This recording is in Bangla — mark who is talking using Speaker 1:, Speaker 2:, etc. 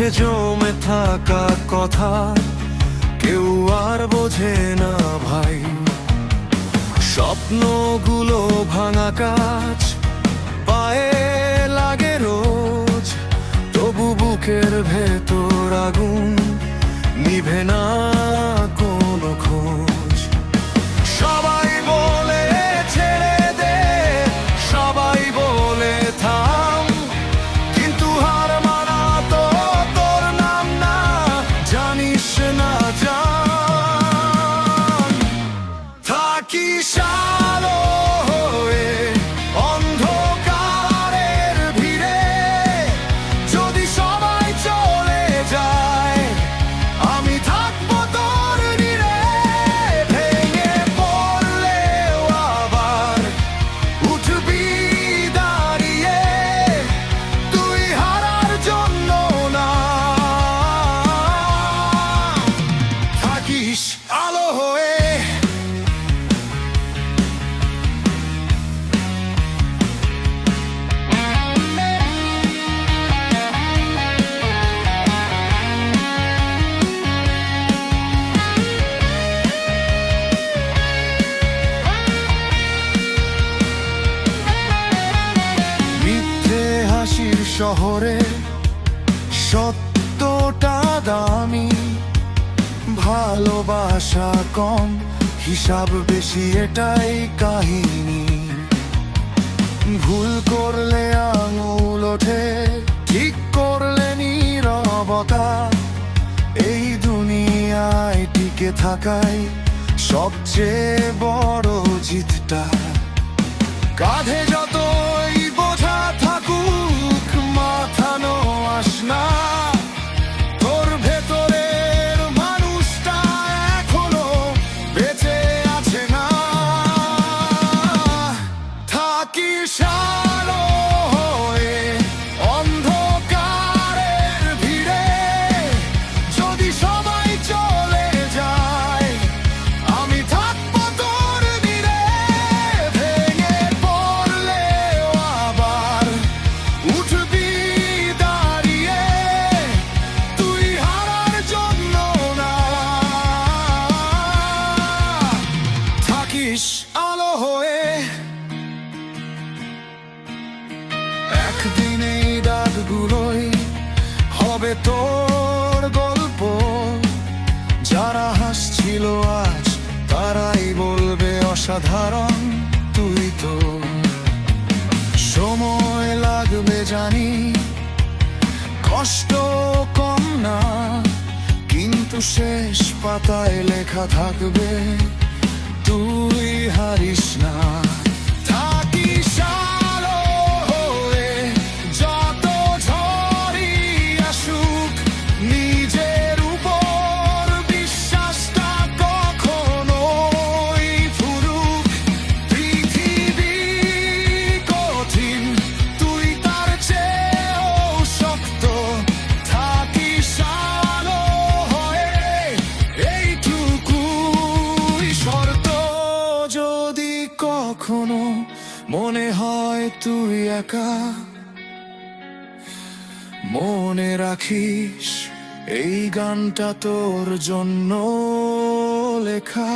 Speaker 1: চোখে জমে থাকা কথা কেউ আর বোঝে না ভাই। স্বপ্নগুলো ভাঙা কাজ পায়ে লাগে রোজ, তবু বুকের ভেতর আগুন নিভে না কোনো খোঁজ। সবাই বলে ছেড়ে দে, সবাই বলে থাম, কিন্তু হার মানা তো তোর নাম না, জানিস না জান। থাকিস আলো হয়ে অন্ধকারের ভিড়ে, যদি সবাই চলে যায় আমি থাকবো তোর নিরে। ভেঙে পড়লেও আবার উঠবি দাঁড়িয়ে, তুই হারার জন্য না, থাকিস আলো হয়ে। হাসির শহরে সত্যটা দামি, ভালোবাসা কম হিসাব বেশি, এটাই কাহিনী। ভুল করলে আঙুল ওঠে, ঠিক করলে নীরবতা, এই দুনিয়ায় টিকে থাকাই সবচেয়ে বড় জিতটা। কাঁধে যতই বোঝা থাকুক মাথা নোয়াস না, তোর ভেতরের মানুষটা এখনো বেঁচে আছে না। থাকিস আলো হয়ে অন্ধকারের ভিড়ে, যদি সবাই চলে যায় আমি থাকবো তোর নিরে। ভেঙে পড়লেও আবার উঠবি দাঁড়িয়ে, তুই হারার জন্য না, থাকিস আলো হয়ে। একদিন এই দাগগুলোই হবে তোর গল্প, যারা হাসছিল আজ তারাই বলবে অসাধারণ তুই তো। সময় লাগবে জানি, কষ্ট কম না, কিন্তু শেষ পাতায় লেখা থাকবে তুই হারিস না। থাকিস আলো হয়ে যত ঝড়ই আসুক, নিজের উপর বিশ্বাসটা কখনোই ফুরুক। পৃথিবী কঠিন, তুই তার চেয়েও শক্ত, থাকিস আলো হয়ে, এইটুকুই শর্ত। যদি কখনো মনে হয় তুই একা, মনে রাখিস এই গানটা তোর জন্য লেখা।